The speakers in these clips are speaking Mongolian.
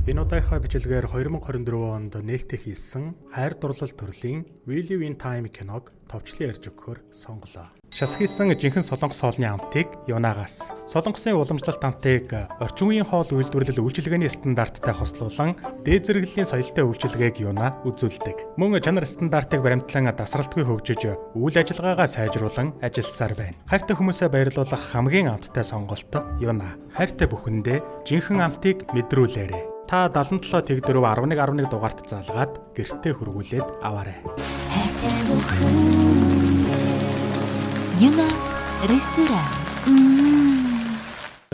Энэ удаагийн бичлэгээр 2024 онд нээлттэй хийсэн хайр дурлал төрлийн We Live in Time киног товчлон ярьж өгөхөөр сонголоо. Шасгийсэн жинхэнэ солонгос хоолны амтыг Юнагаас, солонгосын уламжлалт амтыг орчин үеийн хоол үйлдвэрлэл үйлчилгээний стандарттай хослуулан дээд зэрэглэлийн соёлтой үйлчилгээг Юна үзүүлдэг. Мөн чанар стандартыг баримтлан тасралтгүй хөгжиж үйл ажиллагаагаа сайжруулан ажилласаар байна. Хайртай хүмүүсээ баярлуулах хамгийн амттай сонголт Юна. Хайртай бүхэндээ жинхэнэ амтыг мэдрүүлээрэй. Та 77 Тэг 4 11 дугаарт залгаад гэртээ хөргүүлээд аваарай. Хайртай бүхэндээ Юна ресторан.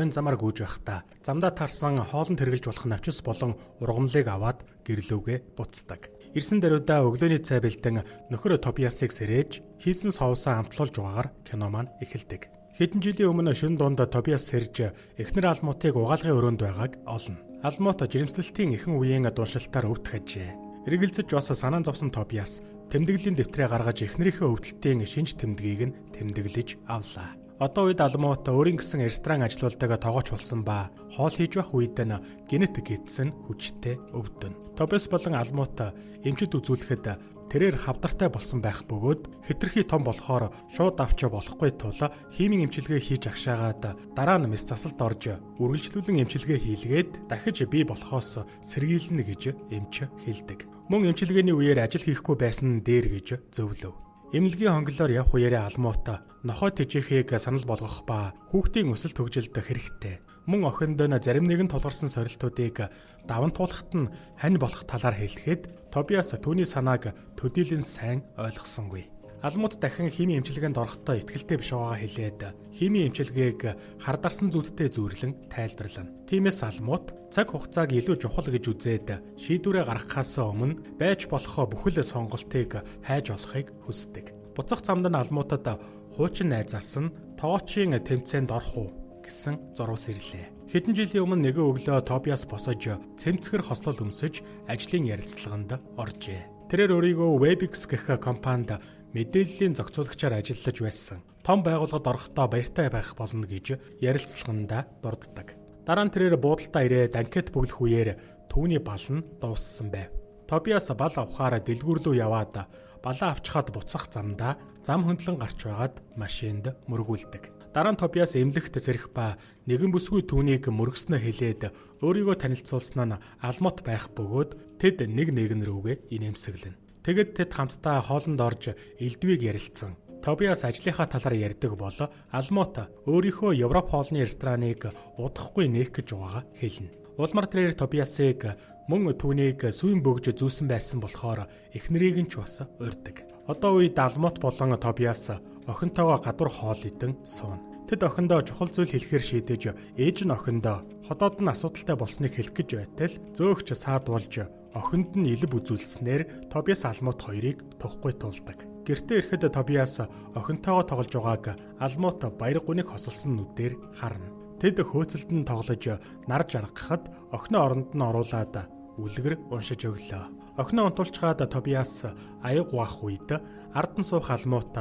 Энэ замаар гүйж байхдаа замдаа таарсан хоолнд хэрглэж болох навчис болон ургамлыг аваад гэрлүүгээ буцдаг. Ирсэн даруйдаа өглөөний цай бэлдэн нөхөр Тобиасыг сэрээж хийсэн соусан амтлуулж байгаагаар кино маань эхэлдэг. Хэдэн жилийн өмнө шөнө дунд Тобиас сэрж эхнэр алмуутыг угаалгын өрөөнд байгааг олно. Алмуут жирэмслэлтийн эхэн үеийн дуншилтаар өвдөх ажээ. Эргэлзэж бас санаан зовсон Тобиас тэмдэглэлийн дэвтрээ гаргаж эхнэрийнхээ өвдөлтийн шинж тэмдгийг нь тэмдэглэж авлаа. Одоо үед алмуут өөрийн гэсэн ресторан ажилуулдаг тоогооч болсон ба хоол хийж байх үед нь генетик эдсэн хүчтэй өвдөн. Тобиас болон алмуут эмчит үзүүлэхэд тэрээр хавдартай болсон байх бөгөөд хэтэрхий том болохоор шууд авч болохгүй тул химийн эмчилгээ хийж агшаагаад дараа нь мэс засалд орж үргэлжлүүлэн эмчилгээ хийлгээд дахиж бий болохоос сэргийлнэ гэж эмч хэлдэг. Мөн эмчилгээний үеэр ажил хийхгүй байсан нь дээр гэж зөвлөв. Эмнэлгийн хонглоор явх үеэрээ алмуут нохой тэжээхийг санал болгох ба хүүхдийн өсөлт хөгжилд хэрэгтэй. Мөн охинд нь зарим нэгэн тулгарсан сорилтуудыг даван туулахт нь хань болох талаар хэлэхэд Тобиас түүний санааг төдийлөн сайн ойлгосонгүй. Алмуут дахин химийн эмчилгээнд орохдоо итгэлтэй биш байгаагаа хэлээд химийн эмчилгээг хардарсан зүйдтэй зүйрлэн тайлбарлана. Тиймээс алмуут цаг хугацааг илүү чухал гэж үзээд шийдвэрээ гаргахаас өмнө байж болох бүхэл сонголтыг хайж олохыг хүсдэг. Буцах замд нь алмуутад хуучин найзаас нь тоочийн тэмцээнд орох уу гэсэн зурвас ирлээ. Хэдэн жилийн өмнө нэгэн өглөө Тобиас босож цэмцгэр хослол өмсөж ажлын ярилцлаганд оржээ. Тэрээр өөрийгөө Webix гэх компанид мэдээллийн зохицуулагчаар ажиллаж байсан. Том байгууллагад орохдоо баяртай байх болно гэж ярилцлаганда дурддаг. Дараа нь тэрээр буудалтаа ирээд анкет бүглэх үеэр түүний бал нь дууссан байв. Тобиас бал авахаар дэлгүүр рүү яваад балаа авчихад буцах замдаа зам хөндлөн гарч байгаад машинд мөргүүлдэг. Дараа нь Тобиас эмнэлэгт сэрэх ба нэгэн бүсгүй түүнийг мөргснөө хэлээд өөрийгөө танилцуулсан нь алмуут байх бөгөөд тэд нэг рүүгээ инээмсэглэнэ. Тэгэд тэд хамтдаа хоолнд орж элдвийг ярилцсан. Тобиас ажлынхаа талаар ярьдаг бол алмуут өөрийнхөө Европ хоолны рестораныг удахгүй нээх гэж байгаагаа хэлнэ. Улмар тэрээр Тобиасыг мөн түүнийг сүйн бөгж зүүсэн байсан болохоор эхнэрийг нь ч бас урьдаг. Одоо үед алмуут болон Тобиас охинтойгоо гадуур хоол идэн сууна. Тэд охиндоо чухал зүйл хэлэхээр шийдэж ээж нь охиндоо ходоод нь асуудалтай болсныг хэлэх гэж байтал зөөгч саадуулж охинд нь илб үзүүлснээр Тобиас алмуут хоёрыг тухгүй тулдаг. Гэртээ ирэхэд Тобиас охинтойгоо тоглож байгааг алмуут баяр гүнийг хосолсон нүдээр харна. Тэд хөөцөлд нь тоглож нар жаргахад охиноо оронд нь оруулаад үлгэр уншиж өглөө. Охиноо унтуулчгаад Тобиас аяг угаах үед ард нь суух алмуут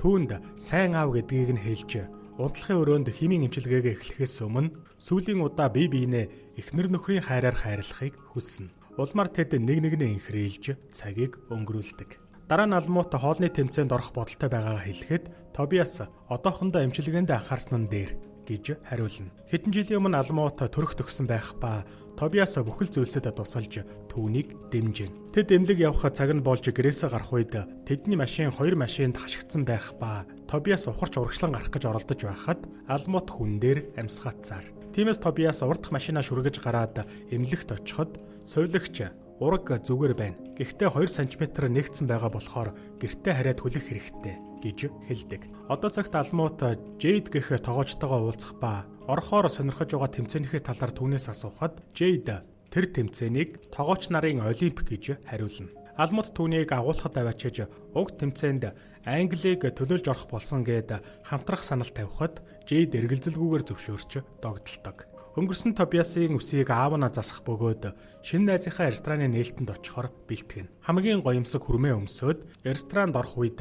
түүнд сайн аав гэдгийг нь хэлж унтлахын өрөөнд химийн эмчилгээгээ эхлэхээс өмнө сүүлийн удаа бие биенээ эхнэр нөхрийн хайраар хайрлахыг хүснэ. Улмаар тэд нэгнээ инхрээлж цагийг өнгөрүүлдэг. Дараа нь алмуут хоолны тэмцээнд орох бодолтой байгаагаа хэлэхэд Тобиас одоохондоо эмчилгээнд анхаарсан нь дээр гэж хариулна. Хэдэн жилийн өмнө алмуут төрөх төгсөн байх ба Тобиас бүхэл зүйлсэд тусалж түүнийг дэмжинэ. Тэд эмнэлэг явах цаг нь болж гэрээсээ гарах үед тэдний машин хоёр машинд хашигдсан байх ба Тобиас ухарч урагшлан гарах гэж оролдож байхад алмуут хүн дээр амьсгаацаар. Тиймээс Тобиас урт машинаа шүргэж гараад эмнэлэгт очиход сувилагч ураг зүгээр байна. Гэхдээ 2 см нэгдсэн байгаа болохоор гэртээ хараад хүлэх хэрэгтэй гэж хэлдэг. Одоо цагт алмуут Жейд гэх тоогоочтойгоо уулзах ба орохоор сонирхож байгаа тэмцээнийхээ талаар түүнээс асуухад Жейд тэр тэмцээнийг тоогооч нарын олимп гэж хариулна. Алмуут түүнийг агуулхад аваачиж уг тэмцээнд Англиг төлөөлж орох болсон гэд хамтрах санал тавихад Жейд эргэлзэлгүйгээр зөвшөөрч догдолдог. Өнгөрсөн Тобиасын үсийг аав нь засах бөгөөд шинэ найзынхаа рестораны нээлтэнд очихоор бэлтгэн. Хамгийн гоёмсог хүрмээ өмсөд ресторанд орох үед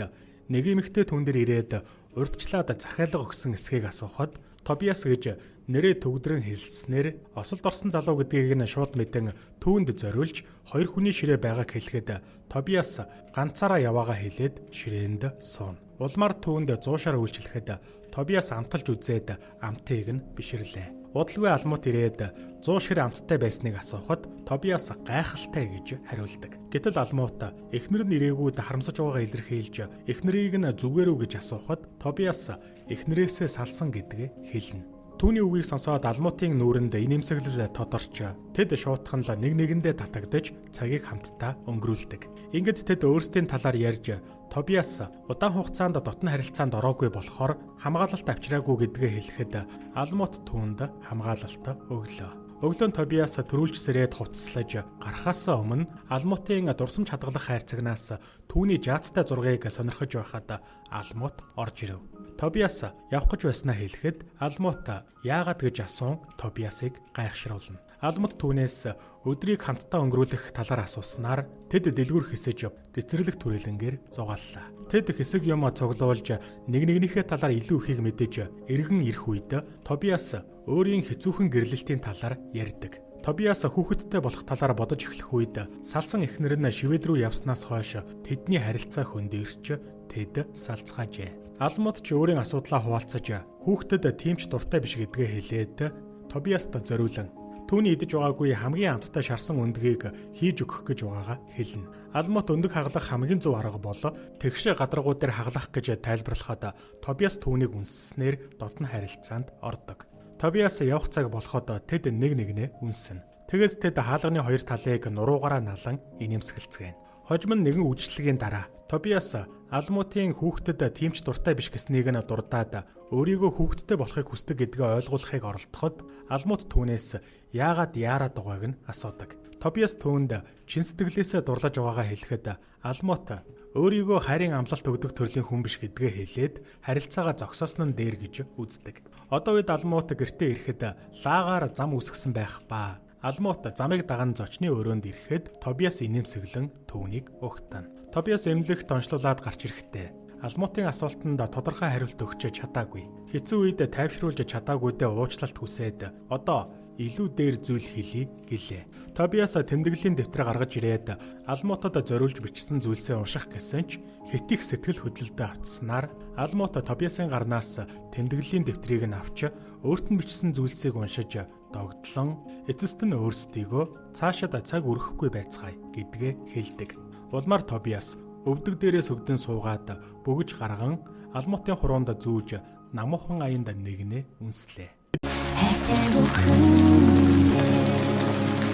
нэг эмэгтэй түн дээр ирээд урьдчилаад захиалга өгсөн эсхийг асуухад Тобиас гэж нэрээ төгдрөн хэлснээр осолд орсон залуу гэдгийг нь шууд мэдэн түүнд зориулж хоёр хүний ширээ байгааг хэлэхэд Тобиас ганцаараа яваагаа хэлээд ширээнд сууна. Улмаар түүнд 100 шар үйлчлэхэд Тобиас амталж үзээд амтыг нь биширлээ. Удалгүй алмут ирээд 100 шир амттай байсныг асуухад Тобиас гайхалтай гэж хариулдаг. Гэтэл алмут эхнэр нь ирээгүүд харамсаж байгаагаа илэрхийлж эхнэрийг нь зүгээр үү гэж асуухад Тобиас эхнэрээсээ салсан гэдгээ хэлнэ. Түүний үгийг сонсоод алмутын нүүрэнд инээмсэглэл тодорч тэд шуутхан л нэг нэгэндээ татагдаж цагийг хамтдаа өнгөрүүлдэг. Ингээд тэд өөрсдийн талаар ярьж Тобиас удаан хугацаанд дотн харилцаанд ороогүй болохоор хамгаалалт авчираагүй гэдгээ хэлэхэд алмут түүнд хамгаалалт өглөө. Өглөө Тобиас төрүүлж сэрээд хувцаслаж гарахаас өмнө алмутын дурсамж хадгалах хайрцагнаас түүний жаацтай зургийг сонирхож байхад алмут орж ирэв. Тобиас явах гэж байснаа хэлэхэд алмут яагаад гэж асуун Тобиасыг гайхшруулна. Алмут түүнээс өдрийг хамтдаа өнгөрүүлэх талаар асууснаар тэд дэлгүр хэсэж цэцэрлэг түрээлэнгээр зугааллаа. Тэд хэсэг юм цуглуулж нэг нэгнийхээ талаар илүү ихийг мэдэж эргэн ирэх үед Тобиас өөрийн хэцүүхэн гэрлэлтийн талаар ярьдаг. Тобиас хүүхэдтэй болох талаар бодож эхлэх үед салсан эхнэр нь шивэд рүү явснаас хойш тэдний харилцаа хөндөрч тэд салцгаажээ. Алмут ч өөрийн асуудлаа хуваалцаж хүүхдэд тийм ч дуртай биш гэдгээ хэлээд Тобиаст зориулан түүний идэж байгаагүй хамгийн амттай шарсан өндгийг хийж өгөх гэж байгаагаа хэлнэ. Алмут өндөг хаглах хамгийн зөв арга бол тэгш гадаргуу дээр хаглах гэж тайлбарлахад Тобиас түүнийг үнсснээр дотн харилцаанд ордог. Тобиас явах цаг болоход тэд нэг нэгнээ үнсэн. Тэгэд тэд хаалганы хоёр талыг нуруугаараа налан инээмсэглэцгээв. Хожим нь нэгэн үйлчлэгийн дараа Тобиас алмутын хүүхдэд тиймч дуртай биш гэснийг нь дурдаад өөрийгөө хүүхдэдтэй болохыг хүсдэг гэдгээ ойлгуулахыг оролдоход алмут түүнээс яагаад яарад байгааг нь асуудаг. Тобиас түүнд чин сэтгэлээсээ дурлаж байгаагаа хэлэхэд алмут өөрийгөө хайрын амлалт өгдөг төрлийн хүн биш гэдгээ хэлээд харилцаагаа зогсоосон нь дээр гэж үздэг. Одоо үед алмут гэртээ ирэхэд лаагаар зам үсгсэн байх ба. Алмут замыг даган зочны өрөөнд ирэхэд Тобиас инээмсэглэн түүнийг угтана. Тобиас эмнэлэгт онцлуулаад гарч ирэхдээ алмутын асуултанд тодорхой хариулт өгч чадаагүй. Хэцүү үед тайвшруулж чадаагүйдээ уучлалт хүсээд одоо илүү дээр зүйл хэлье гэлээ. Тобиас тэмдэглэлийн дэвтрээ гаргаж ирээд алмутад зориулж бичсэн зүйлсээ унших гэсэн ч хэтих сэтгэл хөдлөлтөд автснаар алмут Тобиасын гарнаас тэмдэглэлийн дэвтрийг нь авч өөрт нь бичсэн зүйлсийг уншиж догдлон эцэст нь өөрсдийгөө цаашаа цаг өргөхгүй байцгаая гэдгээ хэлдэг. Улмаар Тобиас өвдөг дээрээс өгдөн суугаад бөгж гарган алмутын хуруунд зүүж намуухан аянд нэгнээ үнслээ.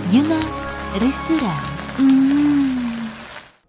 Юна ресторан.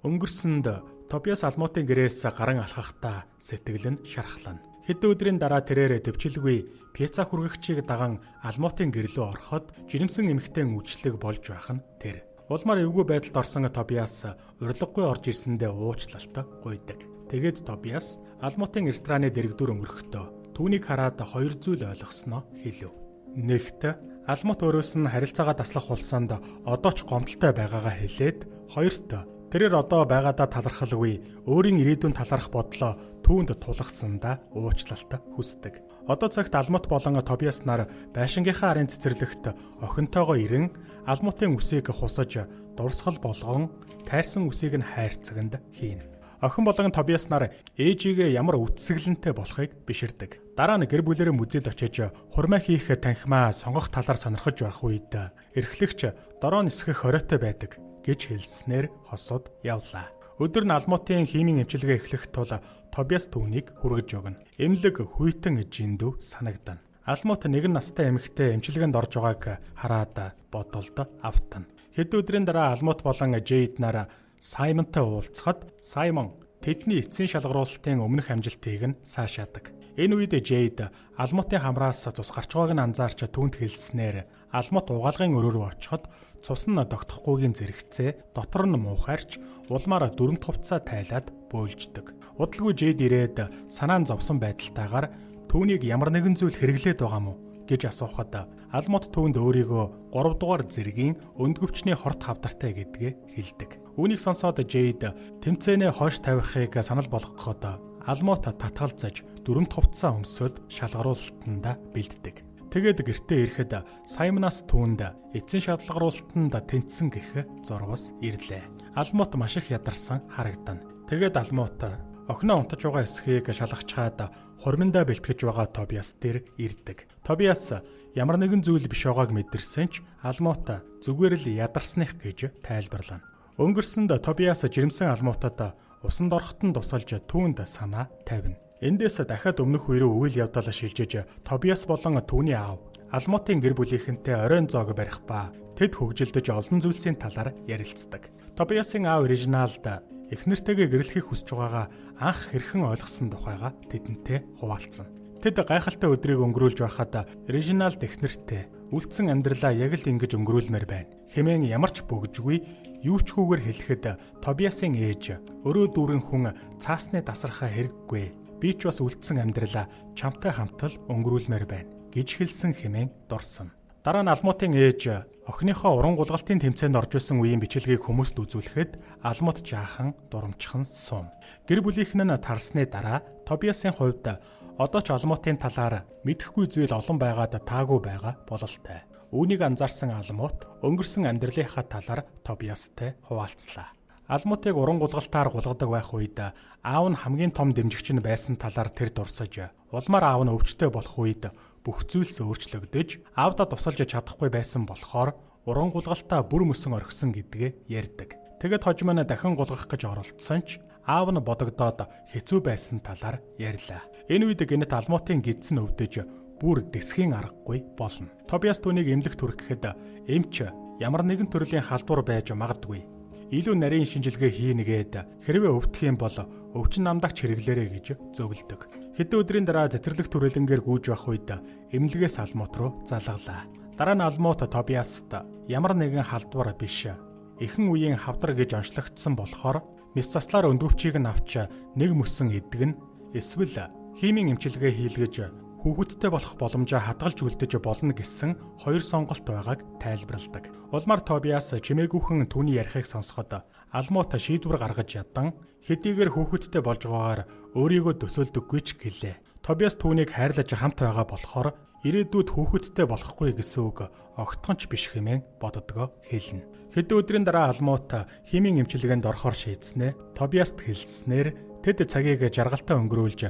Өнгөрсөнд Тобиас алмутын гэрээс гаран алхахдаа сэтгэл нь шархлана. Хэдэн өдрийн дараа тэрээр төвчлгүй пьеца хүргэгчийг даган алмутын гэрлөө ороход жирэмсэн эмэгтэйн үжлэг болж байх нь тэр. Улмаар эвгүй байдалд орсон Тобиас урилгагүй орж ирсэндээ уучлалт гуйдаг. Тэгээд Тобиас алмутын рестораны дэрэгдүр өнгөрөхдөө түүнийг хараад хоёр зүйл ойлгосноо хэлв. Нэгт алмут өөрөөс нь харилцаагаа таслах улсанд одоо ч гомдолтой байгаагаа хэлээд хоёрт тэрээр одоо байгаадаа талархалгүй өөрийн ирээдүйн таларх бодлоо түүнд тулгасандаа уучлалт хүсдэг. Одоо цагт алмут болон Тобиас нар байшингийнхаа арын цэцэрлэгт охинтойгоо ирэн алмутын үсийг хусаж дурсгал болгон тайрсан үсийг нь хайрцагт хийнэ. Охин болон Тобиас нар ээжигээ ямар үтсгэлэнтэй болохыг биширдэг. Дараа нь гэр бүлэрээ музейд очиж хурмаа хийх танхимаа сонгох талаар сонирхож байх үед эрхлэгч дороо нисгэх хориотой байдаг гэж хэлснээр хосод явлаа. Өдөр нь алмутын химийн эмчилгээ эхлэх тул Тобиас түүнийг хүргэж өгнө. Эмнэлэг хүйтэн жиндүү санагдана. Алмут нэгэн настай эмэгтэй эмчилгээнд орж байгааг хараад бодолд автана. Хэдэн өдрийн дараа алмут болон Жейд нар Саймонтой уулзахад Саймон тэдний эцсийн шалгаруулалтын өмнөх амжилтыг нь саашаадаг. Энэ үед Жейд алмутын хамраас цус гарч байгааг нь анзаарч түүнд хэлснээр алмут угаалгын өрөө рүү очиход цус нь тогтохгүйгийн зэрэгцээ дотор нь муухайрч улмаар дөрөмт хувцас тайлаад бөөлждөг. Удалгүй Жейд ирээд санаан зовсон байдалтайгаар түүнийг ямар нэгэн зүйл хэрэглээд байгаа мó гэж асуухад алмут түүнд өөрийгөө 3 дугаар зэргийн өндгөвчний хорт хавдартай гэдгээ хэлдэг. Үүнийг сонсоод Жейд тэмцээнээ хойш тавихыг санал болгоход алмут татгалзаж дүрмт хувцас өмсөд шалгаруулалтанд бэлддэг. Тэгээд гэртээ ирэхэд Саймонаас түүнд эцсийн шалгаруулалтанд тэнцсэн гэх зурвас ирлээ. Алмут маш их ядарсан харагдана. Тэгээд алмут охиноо унтаж байгаа эсхийг шалгачаад хурминдаа бэлтгэж байгаа Тобиас дээр ирдэг. Тобиас ямар нэгэн зүйл биш байгааг мэдэрсэн ч алмут зүгээр л ядарсных гэж тайлбарлана. Өнгөрсөнд Тобиас жирэмсэн алмутад усанд орохтон тусалж түүнд санаа тавина. Эндээс дахиад өмнөх үе рүү үйл явдал шилжиж Тобиас болон түүний аав алмутын гэр бүлийнхэнтэй оройн зоог барих ба тэд хөгжилдөж олон зүйлсийн талаар ярилцдаг. Тобиасын аав Режиналд эхнэртэйгээ гэрлэхийг хүсэж байгаагаа анх хэрхэн ойлгосон тухайга тэдэнтэй хуваалцсан. Тэд гайхалтай өдрийг өнгөрүүлж байхад Режиналд эхнэртэй үлдсэн амьдралаа яг л ингэж өнгөрүүлмээр байна хэмээн ямар ч бөгжгүй юу ч хүүгээр хэлэхэд Тобиасын ээж өрөө дүүрэн хүн цаасны дасархаа хэрэггүй. Би ч бас үлдсэн амьдралаа чамтай хамтал өнгөрүүлмээр байна гэж хэлсэн хэмээн дурсан. Дараа нь алмутын ээж охиныхоо уран гулгалтын тэмцээнд орж исэн үеийн бичлэгийг хүмүүст үзүүлэхэд алмут жаахан дурамчхан сум. Гэр бүлийнхэн нь тарсны дараа Тобиасын хувьд одоо ч алмутын талаар мэдэхгүй зүйл олон байгаад таагүй байгаа бололтой. Үүнийг анзаарсан алмут өнгөрсөн амьдралынхаа талаар Тобиастай хуваалцлаа. Алмутыг уран гулгалтаар гулгадаг байх үед аав нь хамгийн том дэмжигч нь байсан талаар тэр дурсаж, улмаар аав нь өвчтөй болох үед бүх зүйлс өөрчлөгдөж, аавдаа тусалж чадахгүй байсан болохоор уран гулгалтаа бүр мөсөн орхисон гэдгээ ярьдаг. Тэгэд хожим нь дахин гулгах гэж оролцсон ч аав нь бодогдоод хэцүү байсан талаар ярьлаа. Энэ үед гэнэт алмутын гидс нь өвдөж бүр дэсхийн аргагүй болно. Тобиас түүнийг эмнэлэгт хүргэхэд эмч ямар нэгэн төрлийн халдвар байж магадгүй. Илүү нарийн шинжилгээ хийнэгээд хэрвээ өвдөх юм бол өвчин намдагч хэрэглээрэй гэж зөвлөдөг. Хэдэн өдрийн дараа цэцэрлэг түрээлэнгээр гүйж байх үед эмнэлгээс алмут руу залгалаа. Дараа нь алмут Тобиаст ямар нэгэн халдвар биш эхэн үеийн хавдар гэж онцлогдсон болохоор мис заслаар өндөвчийг нь авч нэг мөсөн идэгнэ эсвэл химийн эмчилгээ хийлгэж хүүхэдтэй болох боломжоо хадгалж үлдэж болно гэсэн хоёр сонголт байгааг тайлбарладаг. Улмаар Тобиас чимээгүйхэн түүний ярихыг сонсоход алмут шийдвэр гаргаж ядан хэдийгээр хүүхэдтэй болж байгаагаар өөрийгөө төсөөлдөггүй ч гэлээ. Тобиас түүнийг хайрлаж хамт байгаа болохоор ирээдүйд хүүхэдтэй болохгүй гэсэн үг огтхон ч биш хэмээн боддгоо хэлнэ. Хэдэн өдрийн дараа алмут химийн эмчилгээнд орохоор шийдснээ Тобиаст хэлснээр тэд цагийг жаргалтай өнгөрүүлж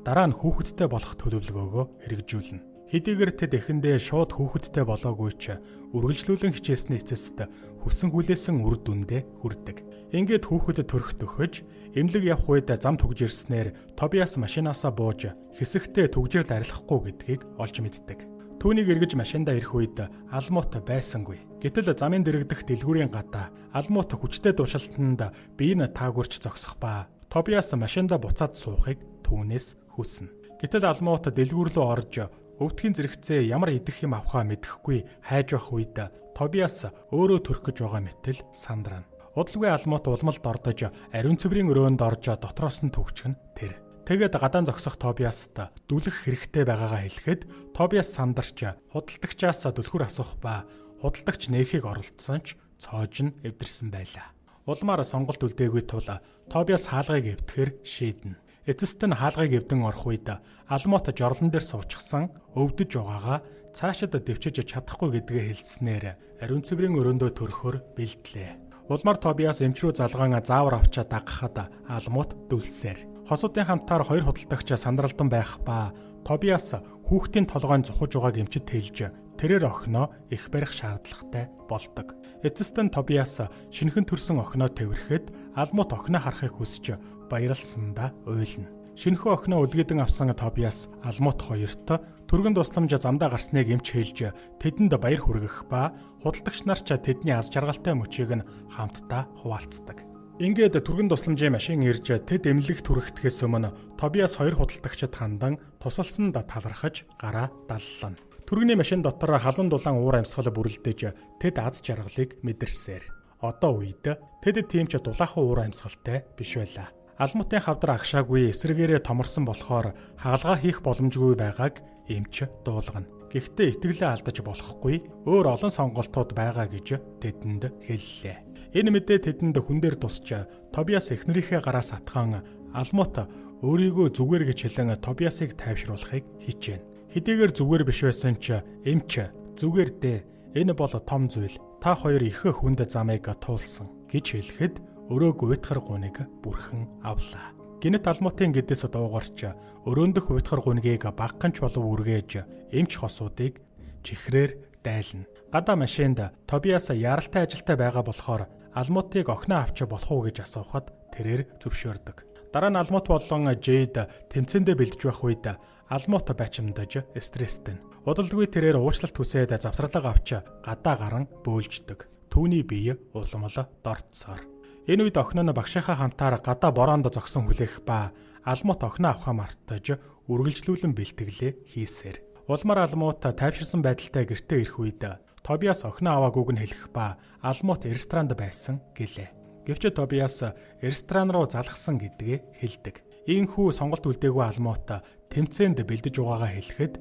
дараа нь хүүхэдтэй болох төлөвлөгөөгөө хэрэгжүүлнэ. Хэдийгээр тэд эхэндээ шууд хүүхэдтэй болоогүй ч үргэлжлүүлэн хичээсний эцэст хүссэн хүлээсэн үр дүндээ хүрдэг. Ингээд хүүхэд төрөх төхөж эмнэлэг явх үед зам түгж ирснээр Тобиас машинаасаа бууж хэсэгтээ түгжирд арилахгүй гэдгийг олж мэддэг. Түүнийг эргэж машиндаа ирэх үед алмут байсангүй. Гэтэл замын дэрэгдэх дэлгүүрийн гадаа алмут хүчтэй душалтанд бие нь таагүрч зогсох ба Тобиас машиндаа буцаад суухыг түүнээс хүснэ. Гэтэл алмут дэлгүүр рүү орж өвдгийн зэрэгцээ ямар идэх юм авахаа мэдэхгүй хайж байх үед Тобиас өөрөө төрөх гэж байгаа мэтэл сандрана. Удалгүй алмут улмалд ордож ариун цэврийн өрөөнд орж дотроос нь төгчгөн тэр. Тэгээд гадаан зогсох Тобиаст дүлэх хэрэгтэй байгаагаа хэлэхэд Тобиас сандарч худалдагчаас түлхүүр асуух ба худалдагч нээхийг оролдсон ч цоож нь эвдэрсэн байлаа. Улмаар сонголт үлдээгүй тул Тобиас хаалгыг эвдэхээр шийднэ. Эцэст нь хаалгыг эвдэн орох үед алмут жорлон дээр суучихсан өвдөж байгаагаа цаашид дэвчиж чадахгүй гэдгээ хэлснээр ариун цэврийн өрөөндөө төрөхөөр бэлдлээ. Улмаар Тобиас эмч рүү залгаан заавар авчаа дагахад алмут дүлсээр. Хосуудын хамтаар хоёр худалдагч сандралдан байх ба Тобиас хүүхдийн толгойн зухаж байгааг эмчид хэлж тэрээр охиноо их барих шаардлагатай болдог. Эцэст нь Тобиас шинхэн төрсөн охиноо тэврэхэд алмут охиноо харахыг хүсэж баярлсандаа уйлна. Шинэхэн охиноо үлгэдэн авсан Тобиас алмут хоёрт түргэн тусламж замдаа гарсныг эмч хэлж тэдэнд баяр хүргэх ба худалдагч нар ч тэдний аз жаргалтай мөчийг нь хамтдаа хуваалцдаг. Ингээд түргэн тусламжийн машин ирж тэд эмнэлэгт хүрэхдээс өмнө Тобиас хоёр худалдагчид хандан тусалсанд талархаж гараа даллана. Түргэний машин дотор халуун дулаан уур амьсгал бүрэлдэж тэд аз жаргалыг мэдэрсээр. Одоо үед тэд тийм ч дулаахан уур амьсгалтай биш байлаа. Алмутын хавдар агшаагүй эсрэгээрээ томорсон болохоор хаалгаа хийх боломжгүй байгааг эмч дуулгана. Гэхдээ итгэлээ алдаж болохгүй өөр олон сонголтууд байгаа гэж тэдэнд хэллээ. Энэ мэдээ тэдэнд хүн дээр тусч Тобиас эхнэрийнхээ гараас атхан алмут өөрийгөө зүгээр гэж хэлэн Тобиасыг тайвшруулахыг хичээнэ. Хэдийгээр зүгээр биш байсан ч эмч зүгээр дээ. Энэ бол том зүйл. Та хоёр их хүнд замыг туулсан гэж хэлэхэд өрөөг уйтгар гуниг бүрхэн авлаа. Гинэт алмуутын гэдэс дуугарч өрөөндөх уйтгар гунигийг багханч болов үргээж эмч хосуудыг чихрээр дайлна. Гадаа машинд Тобиас яралтай ажилтай байгаа болохоор алмуутыг огноо авч болох уу гэж асуухад тэрээр зөвшөөрдөг. Дараа нь алмуут болон Жейд тэмцээндээ бэлдэж байх үед алмуут бачимдаж стресстэй. Удалгүй тэрээр уучлалт хүсээд завсралга авч гадаа гарan бөөлждөг. Түүний бие уламл дорцсоор. Энэ үед охин нь багшийнхаа хамтаар гадаа бороонд зогсон хүлээх ба алмуут охиноо авахаа мартаж үргэлжлүүлэн бэлтгэлээ хийсээр. Улмаар алмуут тайвширсан байдалтай гэртээ ирэх үед Тобиас охиноо аваагүйг нь хэлэх ба алмуут ресторанд байсан гэлээ. Гэвч Тобиас ресторан руу залгсан гэдгээ хэлдэг. Ийхүү сонголт үлдээгүй алмуут тэмцээнд бэлдэж байгаагаа хэлэхэд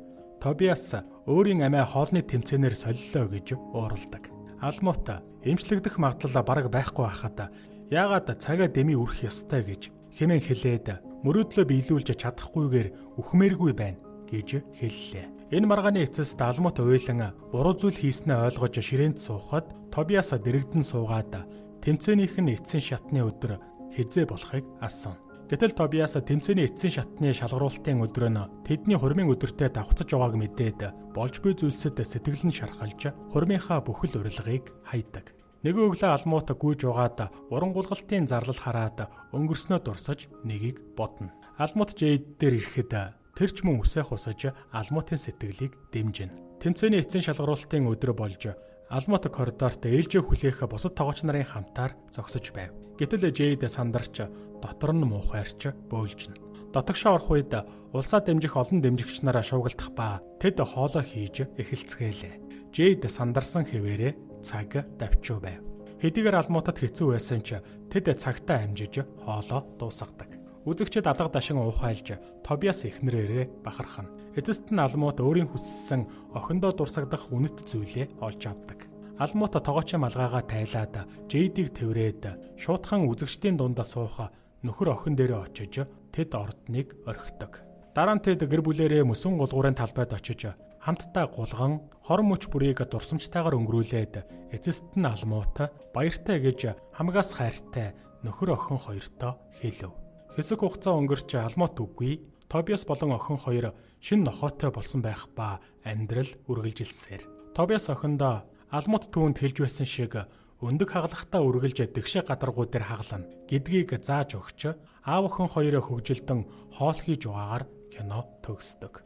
Тобиас өөрийн амиа хоолны тэмцээнээр солилоо гэж уурладаг. Алмуут эмчлэгдэх магадлал бараг байхгүй байхад яагаад цагаа дэмий үрэх ёстой гэж хэмээн хэлээд мөрөөдлөө биелүүлж чадахгүйгээр үхмээргүй байна гэж хэллээ. Энэ маргааны эцэст алмуут уйлан буруу зүйл хийснээ ойлгож ширээнд суухад Тобиас дэрэгдэн суугаад тэмцээнийх нь эцсийн шатны өдөр хизээ болохыг асуув. Гэтэл Тобиас тэмцээний эцсийн шатны шалгаруулалтын өдөр нь тэдний хурмын өдөртөө давхцаж байгааг мэдээд болж буй зүйлсэд сэтгэл нь шархалж хурмынхаа бүхэл урилгыг хайдаг. Нэг өглөө алмуут гүйж угаад урангуулгалтын зарлал хараад өнгөрснөө дурсаж нэгийг бодно. Алмуут Жейд дээр ирэхэд тэр ч мөн үсээ хусаж алмуутын сэтгэлийг дэмжинэ. Тэмцээний эцсийн шалгаруулалтын өдөр болж алмуут коридорт ээлжээ хүлээх бусад тоглогч нарын хамтаар зогсож байв. Гэтэл Жейд сандарч дотор нь муухайрч бөөлжнө. Дотогшоо орох үед улсаа дэмжих олон дэмжигч нараа шуугилдах ба тэд хоолоо хийж эхэлцгээлээ. Жейд сандарсан хэвээрээ цаг давчуу байв. Хэдийгээр алмуутад хэцүү байсан ч тэд цагтаа амжиж хоолоо дуусгадаг. Үзэгчид алга дашин уухайлж Тобиас эхнэрээрээ бахархна. Эцэст нь алмуут өөрийн хүссэн охиндоо дурсагдах үнэт зүйлээ олж авдаг. Алмуут тогоочийн малгайгаа тайлаад Жейдийг тэврээд шуудхан үзэгчдийн дундаа суух нөхөр охин дээрээ очиж тэд ордныг орхидог. Дараа нь тэд гэр бүлэрээ мөсөн гулгуурын талбайд очиж хамтдаа гулган хорон мөч бүрийг дурсамжтайгаар өнгөрүүлээд эцэст нь алмуут баяртай гэж хамгаас хайртай нөхөр охин хоёртоо хэлв. Хэсэг хугацаа өнгөрч алмуут үгүй Тобиас болон охин хоёр шинэ нохойтой болсон байх ба амьдрал үргэлжилсээр. Тобиас охиндоо алмуут түүнд хэлж байсан шиг өндөг хагалахтаа үргэлж дэгшээ гадаргуу дээр хагална гэдгийг зааж өгч аав охин хоёроо хөгжилдөн хоол хийж байгаагаар кино төгсдөг.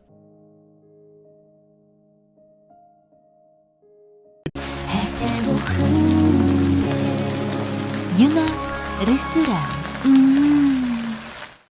Юна ресторан.